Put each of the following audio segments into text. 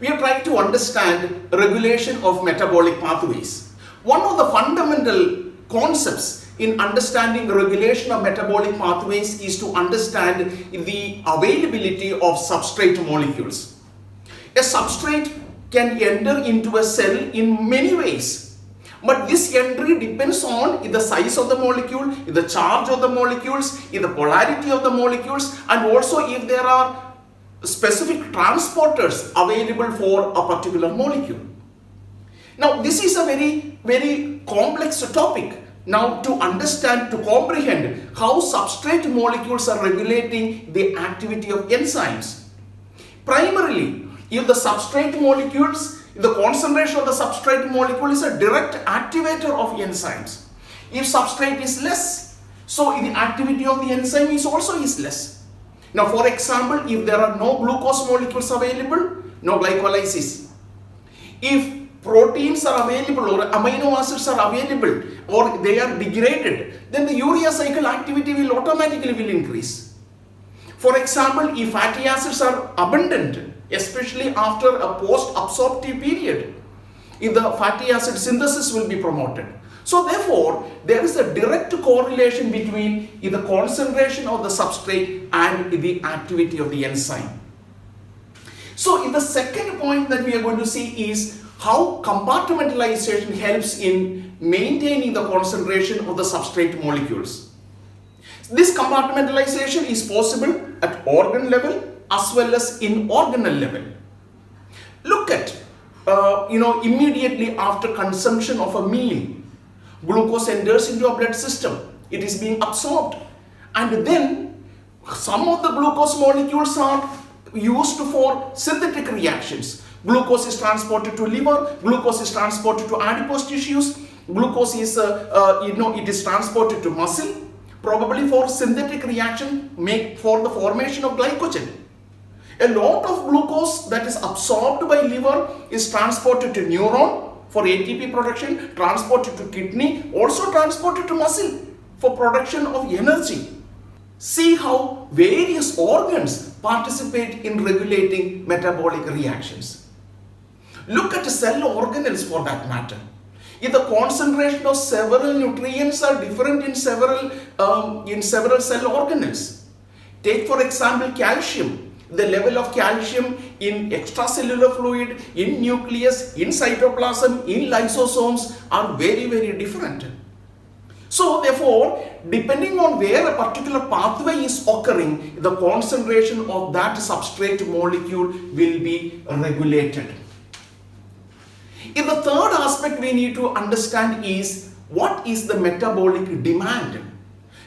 we are trying to understand regulation of metabolic pathways. One of the fundamental concepts in understanding regulation of metabolic pathways is to understand the availability of substrate molecules. A substrate can enter into a cell in many ways, but this entry depends on the size of the molecule, the charge of the molecules, the polarity of the molecules, and also if there are specific transporters available for a particular molecule. Now this is a very complex topic. Now to understand, to comprehend how substrate molecules are regulating the activity of enzymes. Primarily, if the substrate molecules, the concentration of the substrate molecule is a direct activator of enzymes. If substrate is less, so the activity of the enzyme is also less. Now for example, if there are no glucose molecules available, no glycolysis. If proteins are available or amino acids are available or they are degraded, then the urea cycle activity will automatically increase. For example, if fatty acids are abundant, especially after a post-absorptive period, if the fatty acid synthesis will be promoted. So therefore, there is a direct correlation between the concentration of the substrate and the activity of the enzyme. So the second point that we are going to see is how compartmentalization helps in maintaining the concentration of the substrate molecules. This compartmentalization is possible at organ level as well as inorganal level. Look at, immediately after consumption of a meal, glucose enters into a blood system. It is being absorbed, and then some of the glucose molecules are used for synthetic reactions. Glucose is transported to liver, glucose is transported to adipose tissues, glucose is it is transported to muscle, probably for synthetic reaction for the formation of glycogen. A lot of glucose that is absorbed by liver is transported to neuron for ATP production, transported to kidney, also transported to muscle for production of energy. See how various organs participate in regulating metabolic reactions. Look at cell organelles for that matter. If the concentration of several nutrients are different in several cell organelles. Take for example calcium. The level of calcium in extracellular fluid, in nucleus, in cytoplasm, in lysosomes are very different. So therefore, depending on where a particular pathway is occurring, the concentration of that substrate molecule will be regulated. In the third aspect we need to understand is what is the metabolic demand.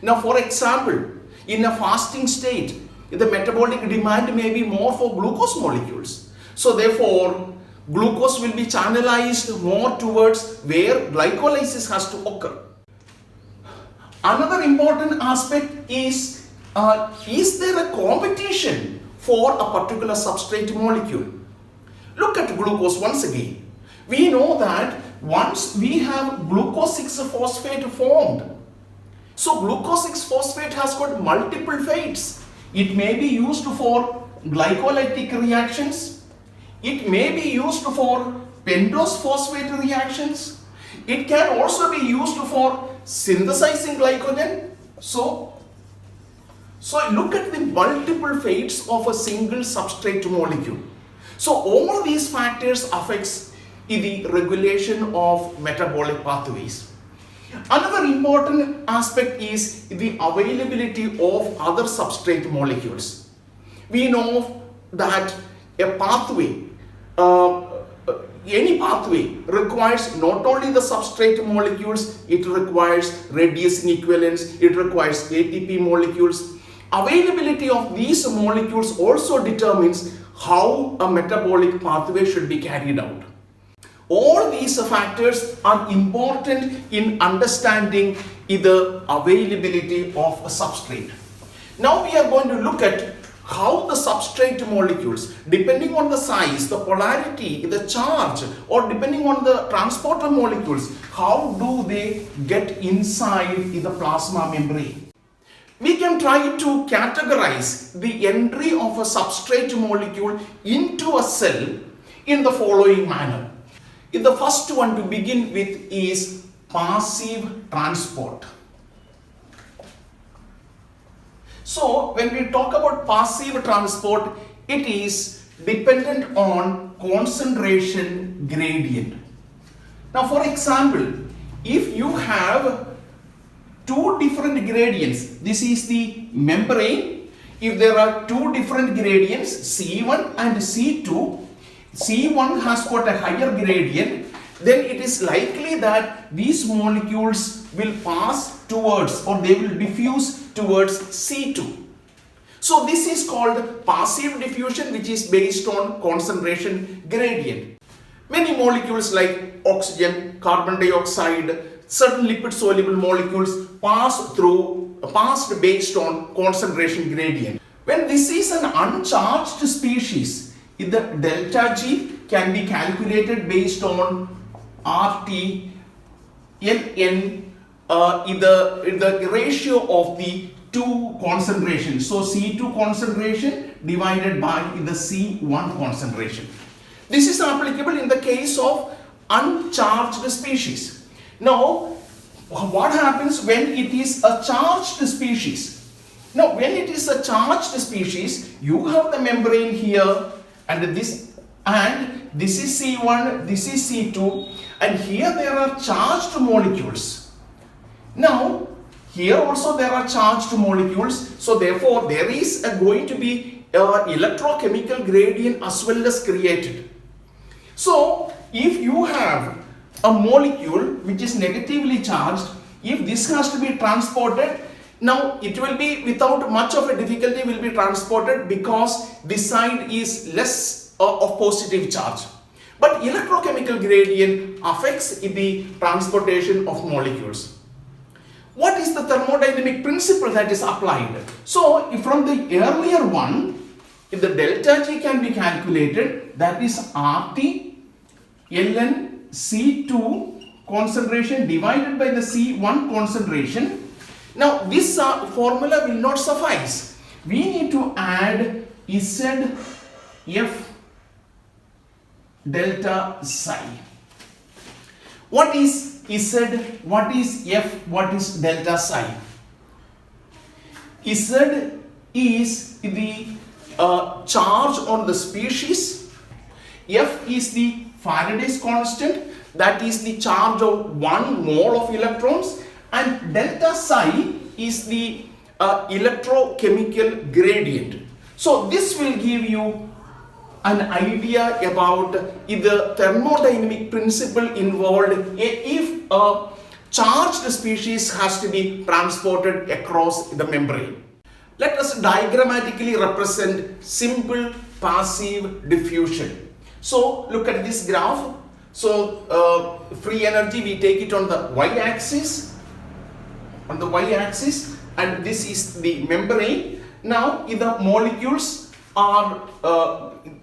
Now for example, in a fasting state, the metabolic demand may be more for glucose molecules. So therefore, glucose will be channelized more towards where glycolysis has to occur. Another important aspect is there a competition for a particular substrate molecule? Look at glucose once again. We know that once we have glucose 6-phosphate formed, so glucose 6-phosphate has got multiple fates. It may be used for glycolytic reactions. It may be used for pentose phosphate reactions. It can also be used for synthesizing glycogen. So look at the multiple fates of a single substrate molecule. So all these factors affects the regulation of metabolic pathways. Another important aspect is the availability of other substrate molecules. We know that a pathway, any pathway requires not only the substrate molecules, it requires reducing equivalents, it requires ATP molecules. Availability of these molecules also determines how a metabolic pathway should be carried out. All these factors are important in understanding the availability of a substrate. Now we are going to look at how the substrate molecules, depending on the size, the polarity, the charge, or depending on the transporter molecules, how do they get inside the plasma membrane? We can try to categorize the entry of a substrate molecule into a cell in the following manner. The first one to begin with is passive transport. So when we talk about passive transport, it is dependent on concentration gradient. Now for example, if you have two different gradients, this is the membrane. If there are two different gradients, C1 and C2, C1 has got a higher gradient, then it is likely that these molecules will pass towards, or they will diffuse towards C2. So this is called passive diffusion, which is based on concentration gradient. Many molecules like oxygen, carbon dioxide, certain lipid soluble molecules passed based on concentration gradient. When this is an uncharged species, the delta G can be calculated based on RT Ln, the ratio of the two concentrations. So C2 concentration divided by the C1 concentration. This is applicable in the case of uncharged species. Now, what happens when it is a charged species? Now, when it is a charged species, you have the membrane here, and this is C1, this is C2, and here there are charged molecules. Now, here also there are charged molecules, so therefore there is going to be an electrochemical gradient as well as created. So, if you have a molecule which is negatively charged, if this has to be transported, now it will be without much of a difficulty will be transported because this side is less of positive charge. But electrochemical gradient affects the transportation of molecules. What is the thermodynamic principle that is applied? So from the earlier one, if the delta G can be calculated, that is RT ln C2 concentration divided by the C1 concentration. Now this formula will not suffice. We need to add ZF delta psi. What is Z? What is F? What is delta psi? Z is the charge on the species. F is the Faraday's constant, that is the charge of 1 mole of electrons, and delta psi is the electrochemical gradient. So this will give you an idea about the thermodynamic principle involved if a charged species has to be transported across the membrane. Let us diagrammatically represent simple passive diffusion. So look at this graph. So free energy, we take it on the y-axis, and this is the membrane. Now the molecules are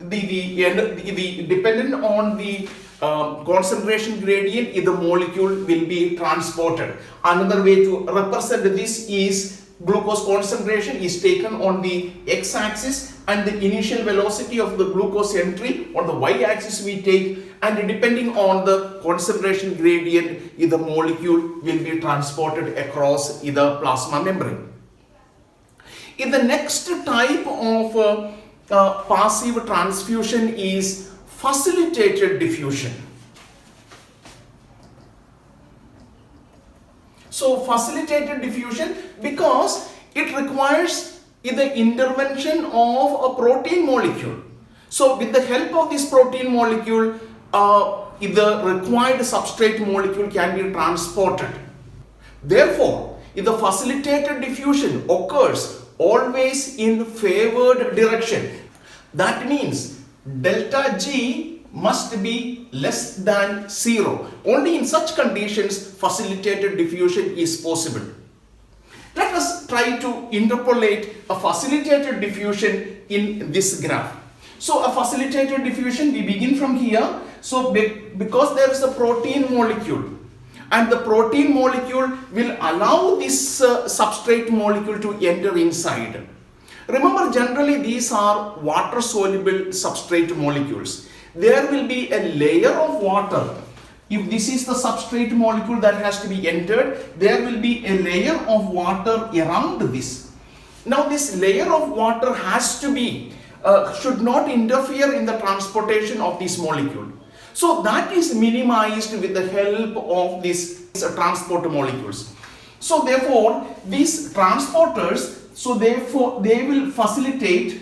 dependent on the concentration gradient, the molecule will be transported. Another way to represent this is glucose concentration is taken on the x-axis and the initial velocity of the glucose entry on the y-axis we take, and depending on the concentration gradient, the molecule will be transported across the plasma membrane. In the next type of passive transfusion is facilitated diffusion. So facilitated diffusion, because it requires the intervention of a protein molecule. So with the help of this protein molecule, the required substrate molecule can be transported. Therefore, if the facilitated diffusion occurs always in favored direction, that means delta G must be less than 0. Only in such conditions facilitated diffusion is possible. Let us try to interpolate a facilitated diffusion in this graph. So a facilitated diffusion, we begin from here. So because there is a protein molecule, and the protein molecule will allow this substrate molecule to enter inside. Remember, generally these are water soluble substrate molecules. there will be a layer of water. If this is the substrate molecule that has to be entered, there will be a layer of water around this. Now this layer of water has to be, should not interfere in the transportation of this molecule. So that is minimized with the help of these transport molecules. So therefore these transporters, so therefore they will facilitate,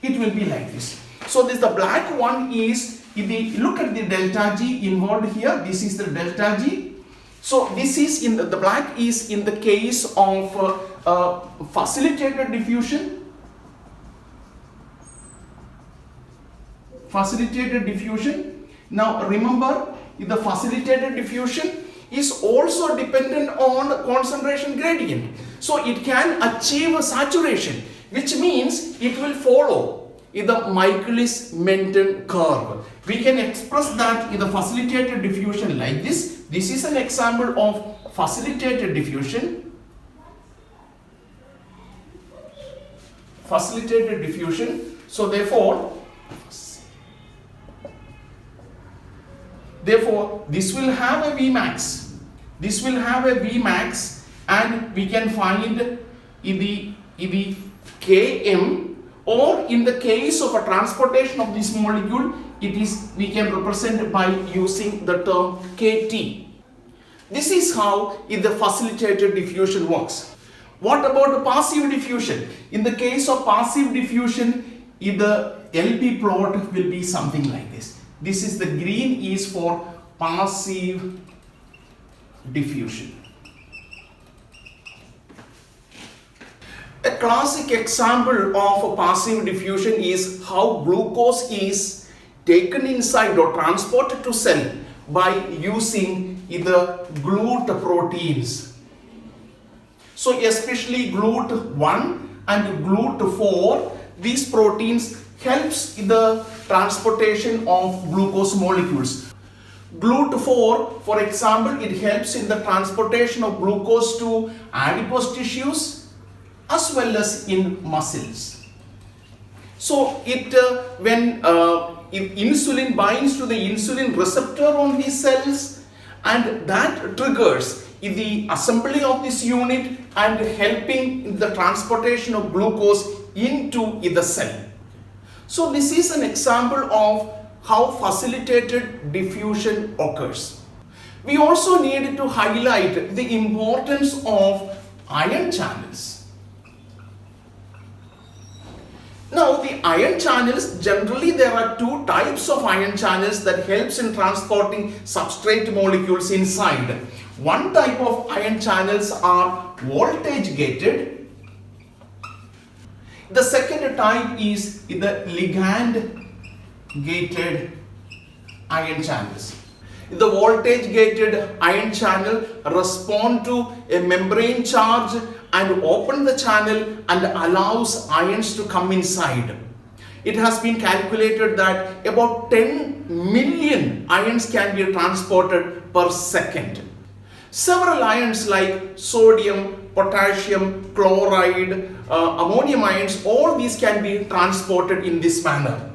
it will be like this. So this, the black one is, if we look at the delta G involved here, this is the delta G. So this is in the black is in the case of facilitated diffusion. Now remember, the facilitated diffusion is also dependent on concentration gradient. So it can achieve a saturation, which means it will follow the Michaelis-Menten curve. We can express that in the facilitated diffusion like this. This is an example of facilitated diffusion. So therefore this will have a Vmax. And we can find in the Km, or in the case of a transportation of this molecule, we can represent by using the term Kt. This is how the facilitated diffusion works. What about passive diffusion? In the case of passive diffusion, the LP plot will be something like this. This is the green is for passive diffusion. A classic example of a passive diffusion is how glucose is taken inside or transported to cell by using the GLUT proteins. So especially GLUT1 and GLUT4, these proteins helps in the transportation of glucose molecules. GLUT4, for example, it helps in the transportation of glucose to adipose tissues as well as in muscles. So it if insulin binds to the insulin receptor on these cells, and that triggers the assembly of this unit and helping in the transportation of glucose into the cell. So this is an example of how facilitated diffusion occurs. We also need to highlight the importance of ion channels. Now the ion channels, generally there are two types of ion channels that helps in transporting substrate molecules inside. One type of ion channels are voltage gated. The second type is the ligand gated ion channels. The voltage gated ion channel respond to a membrane charge and open the channel and allows ions to come inside. It has been calculated that about 10 million ions can be transported per second. Several ions like sodium, potassium, chloride, ammonium ions, all these can be transported in this manner.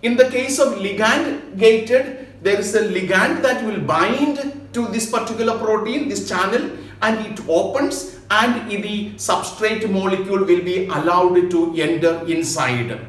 In the case of ligand gated, there is a ligand that will bind to this particular protein, this channel, and it opens and the substrate molecule will be allowed to enter inside.